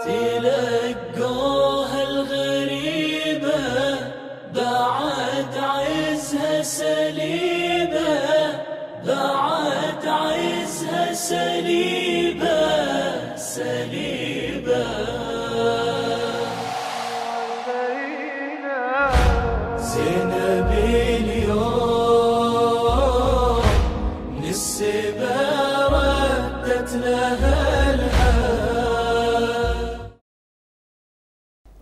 تلقوها الغريبة بعد عزها سليبة، بعد عزها سليبة سليبة. زينب اليوم من السبا ردت لها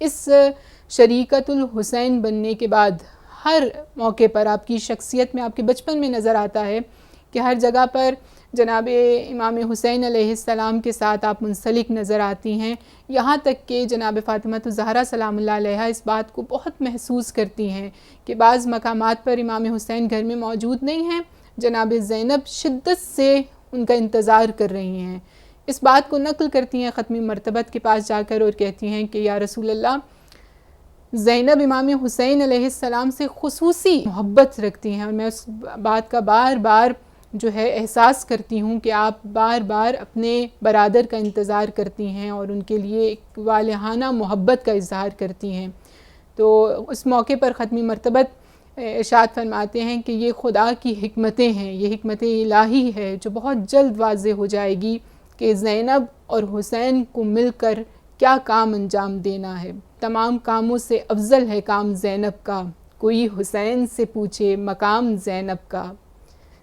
اس شریکت الحسین بننے کے بعد ہر موقع پر آپ کی شخصیت میں، آپ کے بچپن میں نظر آتا ہے کہ ہر جگہ پر جناب امام حسین علیہ السلام کے ساتھ آپ منسلک نظر آتی ہیں، یہاں تک کہ جناب فاطمہ الزہرا سلام اللہ علیہا اس بات کو بہت محسوس کرتی ہیں کہ بعض مقامات پر امام حسین گھر میں موجود نہیں ہیں، جناب زینب شدت سے ان کا انتظار کر رہی ہیں۔ اس بات کو نقل کرتی ہیں ختم مرتبت کے پاس جا کر اور کہتی ہیں کہ یا رسول اللہ، زینب امام حسین علیہ السلام سے خصوصی محبت رکھتی ہیں، اور میں اس بات کا بار بار جو ہے احساس کرتی ہوں کہ آپ بار بار اپنے برادر کا انتظار کرتی ہیں اور ان کے لیے ایک والہانہ محبت کا اظہار کرتی ہیں۔ تو اس موقع پر ختم مرتبت ارشاد فرماتے ہیں کہ یہ خدا کی حکمتیں ہیں، یہ حکمت الہی ہے جو بہت جلد واضح ہو جائے گی کہ زینب اور حسین کو مل کر کیا کام انجام دینا ہے۔ تمام کاموں سے افضل ہے کام زینب کا، کوئی حسین سے پوچھے مقام زینب کا۔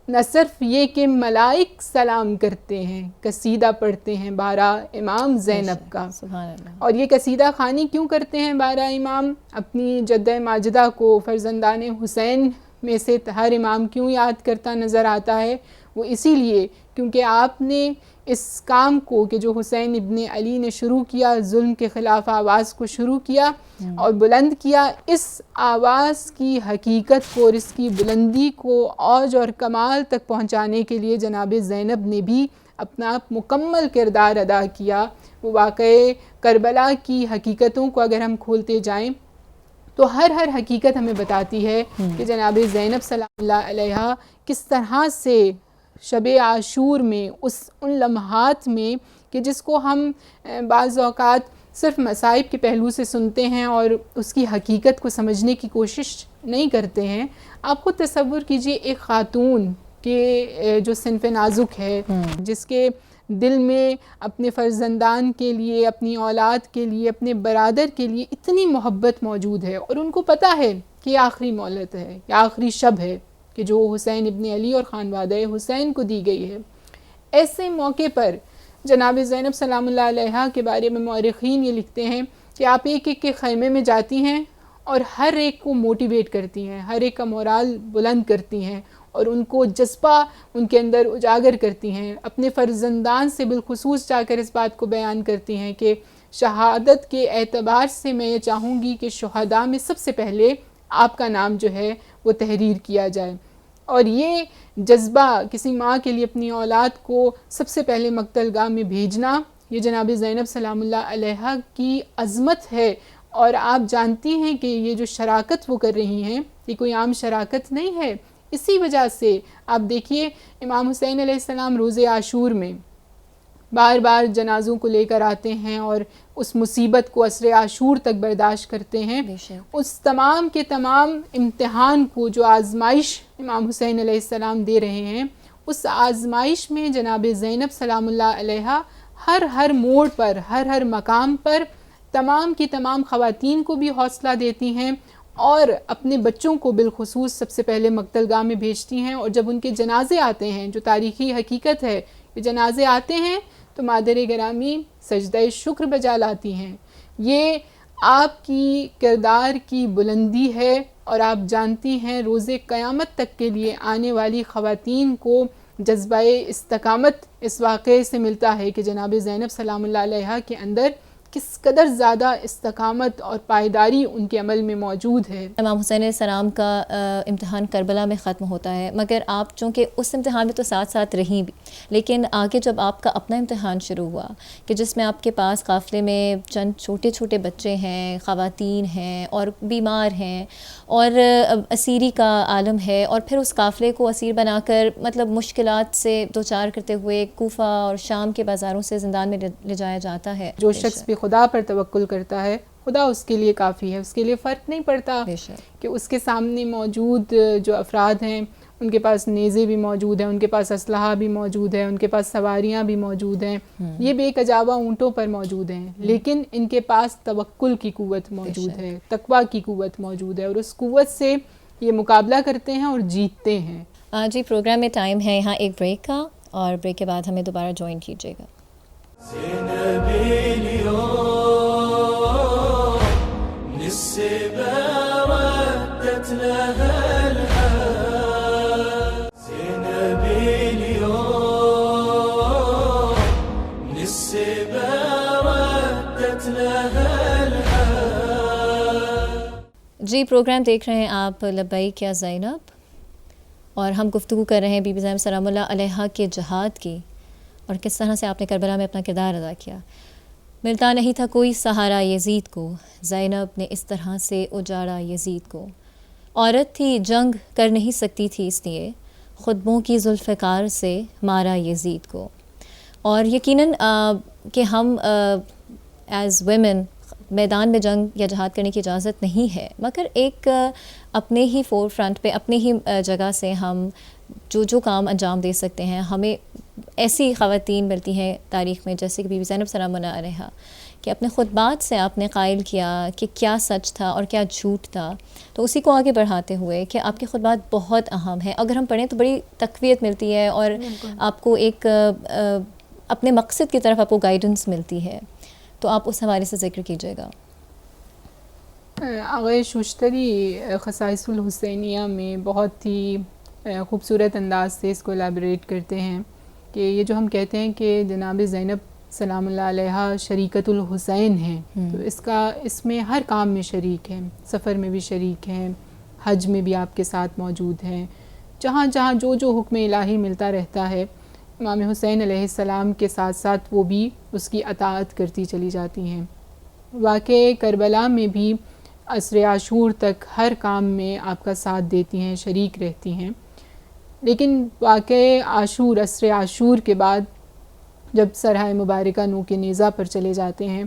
نہ صرف یہ کہ ملائک سلام کرتے ہیں، قصیدہ پڑھتے ہیں بارہ امام زینب کا۔ سبحان اللہ۔ اور یہ قصیدہ خوانی کیوں کرتے ہیں بارہ امام؟ اپنی جدہ ماجدہ کو فرزندان حسین میں سے ہر امام کیوں یاد کرتا نظر آتا ہے؟ وہ اسی لیے کیونکہ آپ نے اس کام کو کہ جو حسین ابن علی نے شروع کیا، ظلم کے خلاف آواز کو شروع کیا اور بلند کیا، اس آواز کی حقیقت کو اور اس کی بلندی کو اوج اور کمال تک پہنچانے کے لیے جناب زینب نے بھی اپنا مکمل کردار ادا کیا۔ وہ واقعے کربلا کی حقیقتوں کو اگر ہم کھولتے جائیں تو ہر حقیقت ہمیں بتاتی ہے کہ جناب زینب سلام اللہ علیہا کس طرح سے شب عاشور میں ان لمحات میں کہ جس کو ہم بعض اوقات صرف مصائب کے پہلو سے سنتے ہیں اور اس کی حقیقت کو سمجھنے کی کوشش نہیں کرتے ہیں۔ آپ خود تصور کیجئے ایک خاتون کے جو صنف نازک ہے، جس کے دل میں اپنے فرزندان کے لیے، اپنی اولاد کے لیے، اپنے برادر کے لیے اتنی محبت موجود ہے، اور ان کو پتہ ہے کہ یہ آخری مولت ہے، یہ آخری شب ہے کہ جو حسین ابن علی اور خانوادہ حسین کو دی گئی ہے۔ ایسے موقع پر جناب زینب سلام اللہ علیہا کے بارے میں مورخین یہ لکھتے ہیں کہ آپ ایک ایک کے خیمے میں جاتی ہیں اور ہر ایک کو موٹیویٹ کرتی ہیں، ہر ایک کا مورال بلند کرتی ہیں اور ان کو جذبہ ان کے اندر اجاگر کرتی ہیں۔ اپنے فرزندان سے بالخصوص جا کر اس بات کو بیان کرتی ہیں کہ شہادت کے اعتبار سے میں یہ چاہوں گی کہ شہداء میں سب سے پہلے آپ کا نام جو ہے وہ تحریر کیا جائے۔ اور یہ جذبہ کسی ماں کے لیے اپنی اولاد کو سب سے پہلے مقتل گاہ میں بھیجنا، یہ جناب زینب سلام اللہ علیہا کی عظمت ہے۔ اور آپ جانتی ہیں کہ یہ جو شراکت وہ کر رہی ہیں یہ کوئی عام شراکت نہیں ہے۔ اسی وجہ سے آپ دیکھیے امام حسین علیہ السلام روز عاشور میں بار بار جنازوں کو لے کر آتے ہیں اور اس مصیبت کو عصر عاشور تک برداشت کرتے ہیں۔ اس تمام کے تمام امتحان کو جو آزمائش امام حسین علیہ السلام دے رہے ہیں، اس آزمائش میں جناب زینب سلام اللہ علیہا ہر موڑ پر، ہر مقام پر تمام کی تمام خواتین کو بھی حوصلہ دیتی ہیں اور اپنے بچوں کو بالخصوص سب سے پہلے مقتل گاہ میں بھیجتی ہیں۔ اور جب ان کے جنازے آتے ہیں، جو تاریخی حقیقت ہے، یہ جنازے آتے ہیں تو مادر گرامی سجدہ شکر بجا لاتی ہیں۔ یہ آپ کی کردار کی بلندی ہے، اور آپ جانتی ہیں روز قیامت تک کے لیے آنے والی خواتین کو جذبہ استقامت اس واقعے سے ملتا ہے کہ جناب زینب سلام اللہ علیہا کے اندر کس قدر زیادہ استقامت اور پائیداری ان کے عمل میں موجود ہے۔ امام حسین علیہ السلام کا امتحان کربلا میں ختم ہوتا ہے، مگر آپ چونکہ اس امتحان میں تو ساتھ ساتھ رہیں بھی، لیکن آگے جب آپ کا اپنا امتحان شروع ہوا کہ جس میں آپ کے پاس قافلے میں چند چھوٹے چھوٹے بچے ہیں، خواتین ہیں اور بیمار ہیں اور اسیری کا عالم ہے، اور پھر اس قافلے کو اسیر بنا کر مطلب مشکلات سے دوچار کرتے ہوئے کوفہ اور شام کے بازاروں سے زندان میں لے جایا جاتا ہے۔ جو شخص بھی خدا پر توکل کرتا ہے، خدا اس کے لیے کافی ہے، اس کے لیے فرق نہیں پڑتا کہ اس کے سامنے موجود جو افراد ہیں ان کے پاس نیزے بھی موجود ہیں، ان کے پاس اسلحہ بھی موجود ہے، ان کے پاس سواریاں بھی موجود ہیں، یہ بے کجاوہ اونٹوں پر موجود ہیں، لیکن ان کے پاس توکل کی قوت موجود ہے، تقویٰ کی قوت موجود ہے، اور اس قوت سے یہ مقابلہ کرتے ہیں اور جیتتے ہیں۔ جی پروگرام میں ٹائم ہے یہاں ایک بریک کا، اور بریک کے بعد ہمیں دوبارہ جوائن کیجیے گا۔ زینب اليوم نسبة ردت لها الحال. جی پروگرام دیکھ رہے ہیں آپ لبیک یا زینب، اور ہم گفتگو کر رہے ہیں بی بی زینب سلام اللہ علیہا کے جہاد کی، اور کس طرح سے آپ نے کربلا میں اپنا کردار ادا کیا. ملتا نہیں تھا کوئی سہارا یزید کو، زینب نے اس طرح سے اجاڑا یزید کو. عورت تھی جنگ کر نہیں سکتی تھی، اس لیے خطبوں کی ذوالفقار سے مارا یزید کو. اور یقیناً کہ ہم ایز ویمن میدان میں جنگ یا جہاد کرنے کی اجازت نہیں ہے، مگر ایک اپنے ہی فور فرنٹ پہ اپنے ہی جگہ سے ہم جو کام انجام دے سکتے ہیں. ہمیں ایسی خواتین ملتی ہیں تاریخ میں جیسے کہ بی بی زینب سلام اللہ علیہا، کہ اپنے خطبات سے آپ نے قائل کیا کہ کیا سچ تھا اور کیا جھوٹ تھا. تو اسی کو آگے بڑھاتے ہوئے کہ آپ کے خطبات بہت اہم ہیں، اگر ہم پڑھیں تو بڑی تقویت ملتی ہے اور آپ کو ایک اپنے مقصد کی طرف آپ کو گائیڈنس ملتی ہے. تو آپ اس حوالے سے ذکر کیجیے گا. آغا شوشتری خصائص الحسینیہ میں بہت ہی خوبصورت انداز سے اس کو الیبوریٹ کرتے ہیں کہ یہ جو ہم کہتے ہیں کہ جناب زینب سلام اللہ علیہا شریکت الحسین ہیں، تو اس میں ہر کام میں شریک ہیں، سفر میں بھی شریک ہیں، حج میں بھی آپ کے ساتھ موجود ہیں، جہاں جہاں جو حکم الہی ملتا رہتا ہے امام حسین علیہ السلام کے ساتھ ساتھ وہ بھی اس کی اطاعت کرتی چلی جاتی ہیں. واقع کربلا میں بھی عصر عاشور تک ہر کام میں آپ کا ساتھ دیتی ہیں، شریک رہتی ہیں. لیکن واقع عصر عاشور کے بعد جب سرحۂ مبارکہ نو کے نیزہ پر چلے جاتے ہیں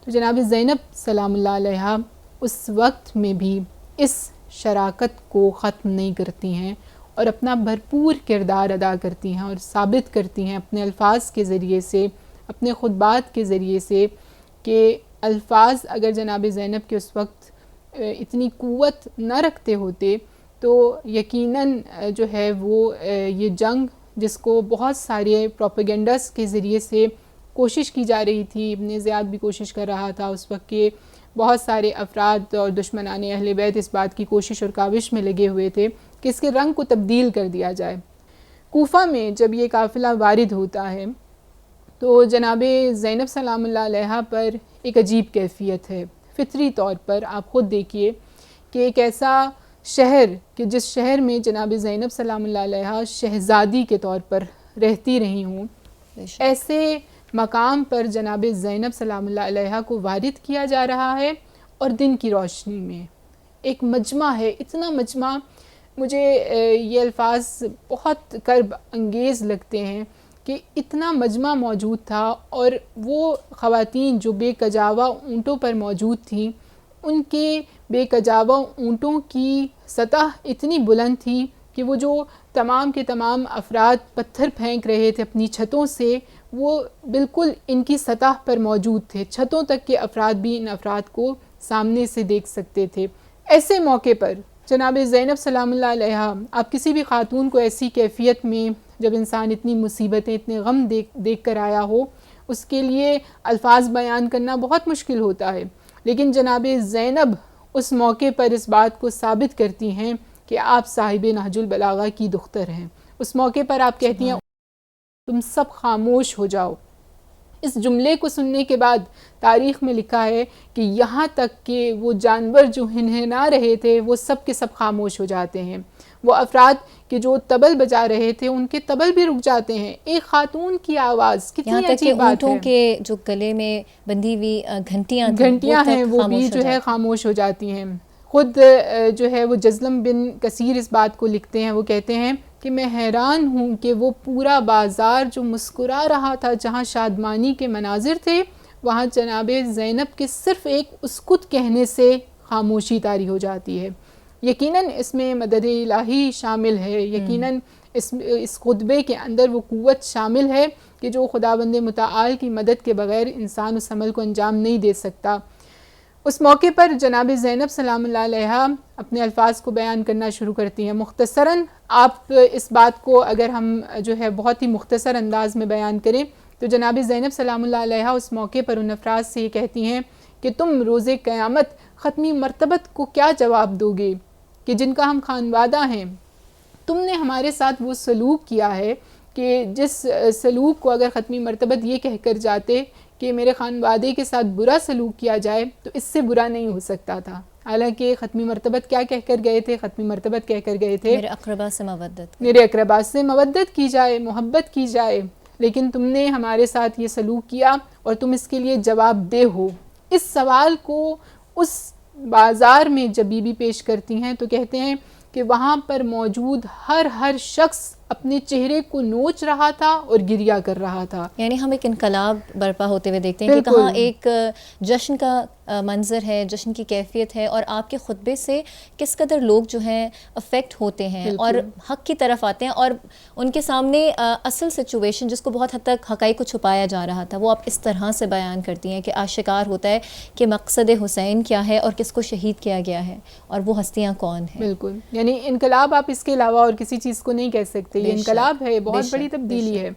تو جناب زینب سلام اللہ علیہا اس وقت میں بھی اس شراکت کو ختم نہیں کرتی ہیں اور اپنا بھرپور کردار ادا کرتی ہیں اور ثابت کرتی ہیں اپنے الفاظ کے ذریعے سے، اپنے خطبات کے ذریعے سے، کہ الفاظ اگر جناب زینب کے اس وقت اتنی قوت نہ رکھتے ہوتے تو یقیناً جو ہے وہ یہ جنگ جس کو بہت سارے پروپیگنڈس کے ذریعے سے کوشش کی جا رہی تھی، ابن زیاد بھی کوشش کر رہا تھا اس وقت کے بہت سارے افراد اور دشمنان اہل بیت اس بات کی کوشش اور کاوش میں لگے ہوئے تھے کہ اس کے رنگ کو تبدیل کر دیا جائے. کوفہ میں جب یہ قافلہ وارد ہوتا ہے تو جناب زینب سلام اللہ علیہا پر ایک عجیب کیفیت ہے. فطری طور پر آپ خود دیکھیے کہ ایک ایسا شہر کہ جس شہر میں جناب زینب سلام اللہ علیہا شہزادی کے طور پر رہتی رہی ہوں، ایسے مقام پر جناب زینب سلام اللہ علیہا کو وارد کیا جا رہا ہے اور دن کی روشنی میں. ایک مجمع ہے، اتنا مجمع، مجھے یہ الفاظ بہت کرب انگیز لگتے ہیں کہ اتنا مجمع موجود تھا اور وہ خواتین جو بے کجاوہ اونٹوں پر موجود تھیں، ان کے بے کجاوہ اونٹوں کی سطح اتنی بلند تھی کہ وہ جو تمام کے تمام افراد پتھر پھینک رہے تھے اپنی چھتوں سے، وہ بالکل ان کی سطح پر موجود تھے. چھتوں تک کے افراد بھی ان افراد کو سامنے سے دیکھ سکتے تھے. ایسے موقع پر جناب زینب سلام اللہ علیہا، آپ کسی بھی خاتون کو ایسی کیفیت میں جب انسان اتنی مصیبتیں، اتنے غم دیکھ کر آیا ہو، اس کے لیے الفاظ بیان کرنا بہت مشکل ہوتا ہے. لیکن جناب زینب اس موقع پر اس بات کو ثابت کرتی ہیں کہ آپ صاحب نہج البلاغہ کی دختر ہیں. اس موقع پر آپ کہتی ہیں تم سب خاموش ہو جاؤ. اس جملے کو سننے کے بعد تاریخ میں لکھا ہے کہ یہاں تک کہ وہ جانور جو ہنہنا رہے تھے وہ سب کے سب خاموش ہو جاتے ہیں. وہ افراد کہ جو طبل بجا رہے تھے ان کے طبل بھی رک جاتے ہیں. ایک خاتون کی آواز کتنی عجیب بات ہے. اونٹوں کے جو گلے میں بندھی ہوئی گھنٹیاں ہیں وہ بھی جو ہے خاموش ہو جاتی ہیں. خود جو ہے وہ جزلم بن کثیر اس بات کو لکھتے ہیں، وہ کہتے ہیں کہ میں حیران ہوں کہ وہ پورا بازار جو مسکرا رہا تھا، جہاں شادمانی کے مناظر تھے، وہاں جناب زینب کے صرف ایک اسکت کہنے سے خاموشی طاری ہو جاتی ہے. یقیناً اس میں مدد الہی شامل ہے، یقیناً اس خطبے کے اندر وہ قوت شامل ہے کہ جو خداوند متعال کی مدد کے بغیر انسان اس عمل کو انجام نہیں دے سکتا. اس موقع پر جناب زینب سلام اللہ علیہا اپنے الفاظ کو بیان کرنا شروع کرتی ہیں. مختصراً آپ اس بات کو اگر ہم جو ہے بہت ہی مختصر انداز میں بیان کریں تو جناب زینب سلام اللہ علیہا اس موقع پر ان افراد سے یہ کہتی ہیں کہ تم روز قیامت ختمی مرتبت کو کیا جواب دو گے کہ جن کا ہم خانوادہ ہیں. تم نے ہمارے ساتھ وہ سلوک کیا ہے کہ جس سلوک کو اگر ختمی مرتبت یہ کہہ کر جاتے کہ میرے خانوادے کے ساتھ برا سلوک کیا جائے تو اس سے برا نہیں ہو سکتا تھا. حالانکہ ختمی مرتبت کیا کہہ کر گئے تھے؟ ختمی مرتبت کہہ کر گئے تھے میرے اقربا سے مودت کی جائے، محبت کی جائے، لیکن تم نے ہمارے ساتھ یہ سلوک کیا اور تم اس کے لیے جواب دہ ہو. اس سوال کو اس بازار میں جب بی بی پیش کرتی ہیں تو کہتے ہیں کہ وہاں پر موجود ہر شخص اپنے چہرے کو نوچ رہا تھا اور گریا کر رہا تھا. یعنی ہم ایک انقلاب برپا ہوتے ہوئے دیکھتے ہیں کہ کہاں ایک جشن کا منظر ہے، جشن کی کیفیت ہے، اور آپ کے خطبے سے کس قدر لوگ جو ہیں افیکٹ ہوتے ہیں اور حق کی طرف آتے ہیں، اور ان کے سامنے اصل سچویشن جس کو بہت حد تک حقائق کو چھپایا جا رہا تھا وہ آپ اس طرح سے بیان کرتی ہیں کہ آشکار ہوتا ہے کہ مقصد حسین کیا ہے اور کس کو شہید کیا گیا ہے اور وہ ہستیاں کون ہیں. بالکل، یعنی انقلاب آپ اس کے علاوہ اور کسی چیز کو نہیں کہہ سکتے. یہ انقلاب ہے، بہت بڑی تبدیلی ہے.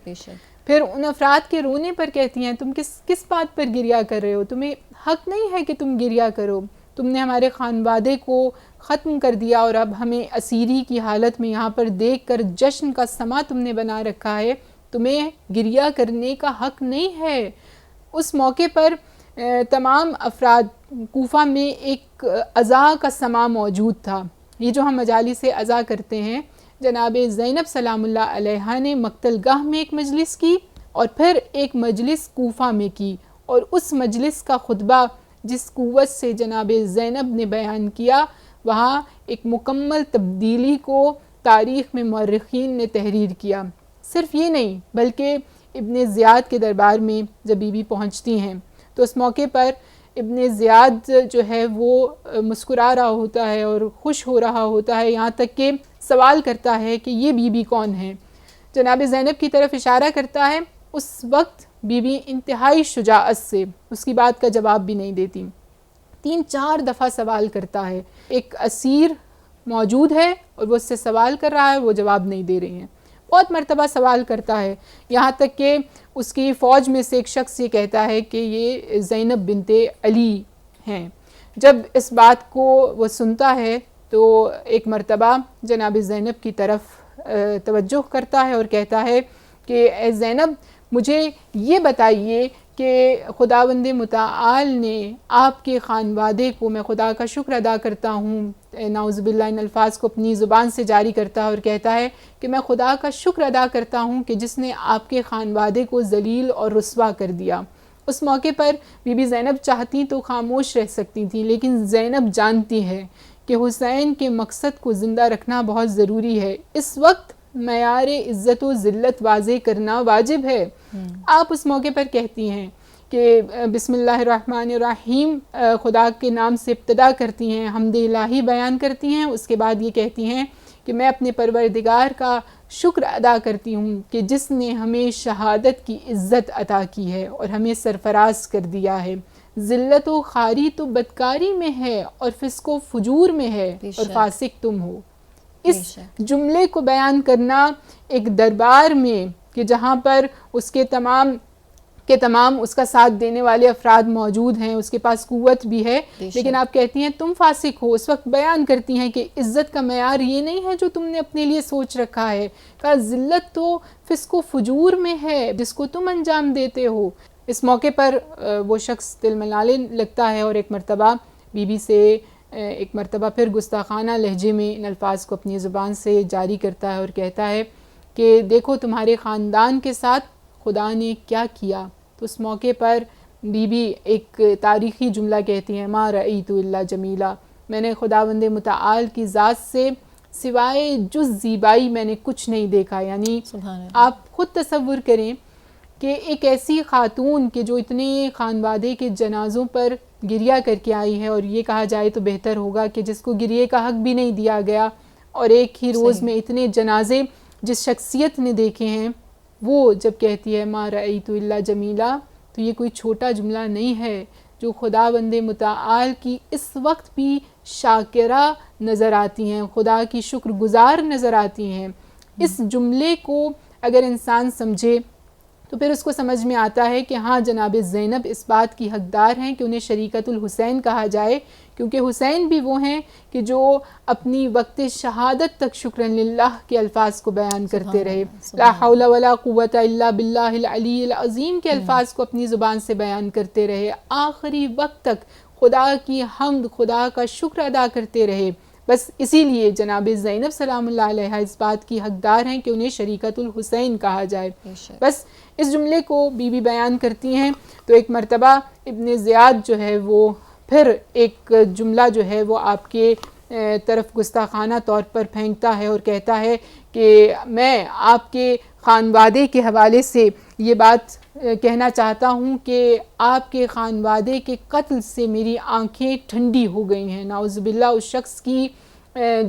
پھر ان افراد کے رونے پر کہتی ہیں تم کس بات پر گریا کر رہے ہو؟ تمہیں حق نہیں ہے کہ تم گریا کرو. تم نے ہمارے خانوادے کو ختم کر دیا اور اب ہمیں اسیری کی حالت میں یہاں پر دیکھ کر جشن کا سما تم نے بنا رکھا ہے. تمہیں گریا کرنے کا حق نہیں ہے. اس موقع پر تمام افراد کوفہ میں ایک عزا کا سما موجود تھا. یہ جو ہم مجالس عزا کرتے ہیں، جناب زینب سلام اللہ علیہا نے مقتل گاہ میں ایک مجلس کی اور پھر ایک مجلس کوفہ میں کی، اور اس مجلس کا خطبہ جس قوت سے جناب زینب نے بیان کیا، وہاں ایک مکمل تبدیلی کو تاریخ میں مورخین نے تحریر کیا. صرف یہ نہیں بلکہ ابن زیاد کے دربار میں جب بی بی پہنچتی ہیں تو اس موقع پر ابن زیاد جو ہے وہ مسکرا رہا ہوتا ہے اور خوش ہو رہا ہوتا ہے، یہاں تک کہ سوال کرتا ہے کہ یہ بی بی کون ہے. جناب زینب کی طرف اشارہ کرتا ہے. اس وقت بی بی انتہائی شجاعت سے اس کی بات کا جواب بھی نہیں دیتی. 3-4 دفعہ سوال کرتا ہے. ایک اسیر موجود ہے اور وہ اس سے سوال کر رہا ہے، وہ جواب نہیں دے رہے ہیں. بہت مرتبہ سوال کرتا ہے، یہاں تک کہ اس کی فوج میں سے ایک شخص یہ کہتا ہے کہ یہ زینب بنت علی ہیں. جب اس بات کو وہ سنتا ہے تو ایک مرتبہ جناب زینب کی طرف توجہ کرتا ہے اور کہتا ہے کہ اے زینب، مجھے یہ بتائیے کہ خداوند متعال نے آپ کے خانوادے کو، میں خدا کا شکر ادا کرتا ہوں، نعوذ باللہ ان الفاظ کو اپنی زبان سے جاری کرتا ہے اور کہتا ہے کہ میں خدا کا شکر ادا کرتا ہوں کہ جس نے آپ کے خانوادے کو ذلیل اور رسوا کر دیا. اس موقع پر بی بی زینب چاہتی تو خاموش رہ سکتی تھیں، لیکن زینب جانتی ہے کہ حسین کے مقصد کو زندہ رکھنا بہت ضروری ہے. اس وقت معیار عزت و ذلت واضح کرنا واجب ہے. آپ اس موقع پر کہتی ہیں کہ بسم اللہ الرحمن الرحیم، خدا کے نام سے ابتدا کرتی ہیں، حمد الہی بیان کرتی ہیں. اس کے بعد یہ کہتی ہیں کہ میں اپنے پروردگار کا شکر ادا کرتی ہوں کہ جس نے ہمیں شہادت کی عزت عطا کی ہے اور ہمیں سرفراز کر دیا ہے. ذلت و خواری تو بدکاری میں ہے اور فسق و فجور میں ہے اور فاسق تم ہو. اس جملے کو بیان کرنا ایک دربار میں کہ جہاں پر اس کے تمام اس کا ساتھ دینے والے افراد موجود ہیں، اس کے پاس قوت بھی ہے، لیکن آپ کہتی ہیں تم فاسق ہو. اس وقت بیان کرتی ہیں کہ عزت کا معیار یہ نہیں ہے جو تم نے اپنے لیے سوچ رکھا ہے، کہ ذلت تو فسق و فجور میں ہے جس کو تم انجام دیتے ہو. اس موقع پر وہ شخص دل ملالے لگتا ہے اور ایک مرتبہ بی بی سے ایک مرتبہ پھر گستاخانہ لہجے میں ان الفاظ کو اپنی زبان سے جاری کرتا ہے اور کہتا ہے کہ دیکھو تمہارے خاندان کے ساتھ خدا نے کیا کیا. تو اس موقع پر بی بی ایک تاریخی جملہ کہتی ہیں، ما رأیت الا جمیلا، میں نے خداوند متعال کی ذات سے سوائے جز زیبائی میں نے کچھ نہیں دیکھا. یعنی آپ خود تصور کریں کہ ایک ایسی خاتون کہ جو اتنے خانوادے کے جنازوں پر گریہ کر کے آئی ہے، اور یہ کہا جائے تو بہتر ہوگا کہ جس کو گریے کا حق بھی نہیں دیا گیا، اور ایک ہی روز میں اتنے جنازے جس شخصیت نے دیکھے ہیں، وہ جب کہتی ہے ما رأیت الا جمیلا، تو یہ کوئی چھوٹا جملہ نہیں ہے. جو خداوند متعال کی اس وقت بھی شاکرہ نظر آتی ہیں، خدا کی شکر گزار نظر آتی ہیں. اس جملے کو اگر انسان سمجھے تو پھر اس کو سمجھ میں آتا ہے کہ ہاں جناب زینب اس بات کی حقدار ہیں کہ انہیں شریکت الحسین کہا جائے، کیونکہ حسین بھی وہ ہیں کہ جو اپنی وقت شہادت تک شکرا للہ کے الفاظ کو بیان کرتے رہے، لا حول ولا قوت الا باللہ العلی العظیم کے الفاظ کو اپنی زبان سے بیان کرتے رہے، آخری وقت تک خدا کی حمد، خدا کا شکر ادا کرتے رہے۔ بس اسی لیے جناب زینب سلام اللہ علیہ اس بات کی حقدار ہیں کہ انہیں شریکت الحسین کہا جائے۔ بس اس جملے کو بی بی بیان کرتی ہیں تو ایک مرتبہ ابن زیاد جو ہے وہ پھر ایک جملہ جو ہے وہ آپ کے طرف گستاخانہ طور پر پھینکتا ہے اور کہتا ہے کہ میں آپ کے خانوادے کے حوالے سے یہ بات کہنا چاہتا ہوں کہ آپ کے خانوادے کے قتل سے میری آنکھیں ٹھنڈی ہو گئی ہیں۔ نعوذ باللہ، اس شخص کی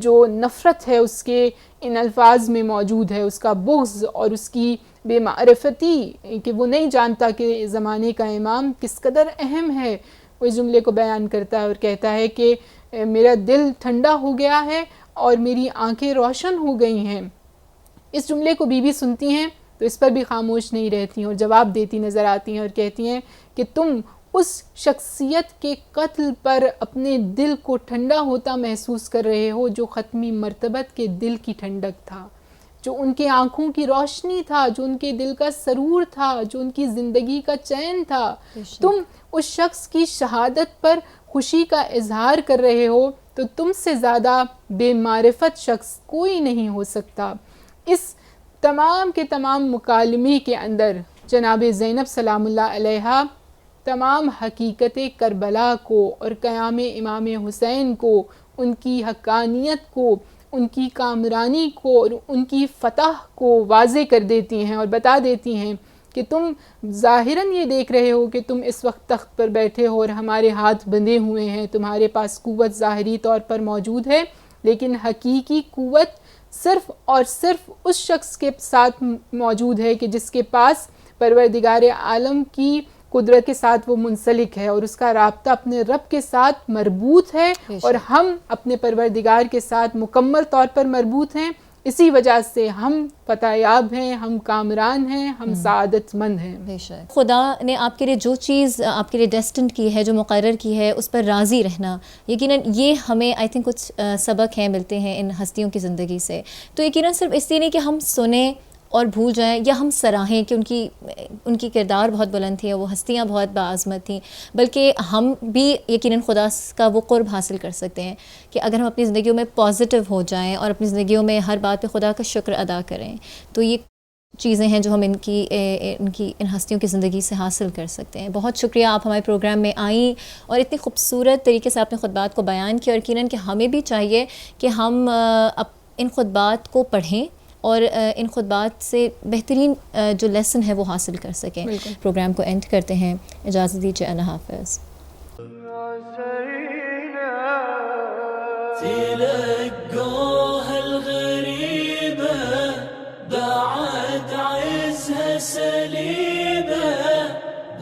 جو نفرت ہے اس کے ان الفاظ میں موجود ہے، اس کا بغض اور اس کی بے معرفتی کہ وہ نہیں جانتا کہ زمانے کا امام کس قدر اہم ہے۔ وہ اس جملے کو بیان کرتا ہے اور کہتا ہے کہ میرا دل ٹھنڈا ہو گیا ہے اور میری آنکھیں روشن ہو گئی ہیں۔ اس جملے کو بی بی سنتی ہیں تو اس پر بھی خاموش نہیں رہتی اور جواب دیتی نظر آتی ہیں اور کہتی ہیں کہ تم اس شخصیت کے قتل پر اپنے دل کو ٹھنڈا ہوتا محسوس کر رہے ہو جو ختمی مرتبت کے دل کی ٹھنڈک تھا، جو ان کے آنکھوں کی روشنی تھا، جو ان کے دل کا سرور تھا، جو ان کی زندگی کا چین تھا۔ تم اس شخص کی شہادت پر خوشی کا اظہار کر رہے ہو تو تم سے زیادہ بے معرفت شخص کوئی نہیں ہو سکتا۔ اس تمام کے تمام مکالمے کے اندر جناب زینب سلام اللہ علیہا تمام حقیقت کربلا کو اور قیام امام حسین کو، ان کی حقانیت کو، ان کی کامرانی کو اور ان کی فتح کو واضح کر دیتی ہیں اور بتا دیتی ہیں کہ تم ظاہراً یہ دیکھ رہے ہو کہ تم اس وقت تخت پر بیٹھے ہو اور ہمارے ہاتھ بندھے ہوئے ہیں، تمہارے پاس قوت ظاہری طور پر موجود ہے، لیکن حقیقی قوت صرف اور صرف اس شخص کے ساتھ موجود ہے کہ جس کے پاس پروردگار عالم کی قدرت کے ساتھ وہ منسلک ہے اور اس کا رابطہ اپنے رب کے ساتھ مربوط ہے، اور ہم اپنے پروردگار کے ساتھ مکمل طور پر مربوط ہیں۔ اسی وجہ سے ہم فتح یاب ہیں، ہم کامران ہیں، ہم سعادت مند ہیں۔ بے شک خدا نے آپ کے لیے جو چیز آپ کے لیے ڈیسٹنڈ کی ہے، جو مقرر کی ہے، اس پر راضی رہنا، یقیناً یہ ہمیں آئی تھنک کچھ سبق ہیں ملتے ہیں ان ہستیوں کی زندگی سے۔ تو یقیناً صرف اس لیے نہیں کہ ہم سنیں اور بھول جائیں یا ہم سراہیں کہ ان کی کردار بہت بلند تھی اور وہ ہستیاں بہت باعظمت تھیں، بلکہ ہم بھی یقیناً خدا کا وہ قرب حاصل کر سکتے ہیں کہ اگر ہم اپنی زندگیوں میں پازیٹیو ہو جائیں اور اپنی زندگیوں میں ہر بات پہ خدا کا شکر ادا کریں، تو یہ چیزیں ہیں جو ہم ان ہستیوں کی زندگی سے حاصل کر سکتے ہیں۔ بہت شکریہ، آپ ہمارے پروگرام میں آئیں اور اتنی خوبصورت طریقے سے اپنے خطبات کو بیان کیا، اور یقیناً کہ ہمیں بھی چاہیے کہ ہم ان خطبات کو پڑھیں اور ان خطبات سے بہترین جو لیسن ہے وہ حاصل کر سکیں۔ پروگرام کو اینڈ کرتے ہیں، اجازت دیجیے، اللہ حافظ۔ تلقوها الغريبة بعد عزها سليبة،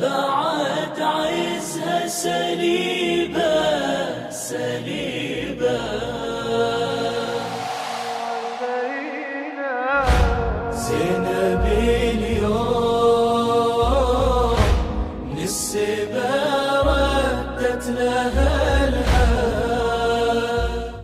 بعد عزها سليبة سليبة.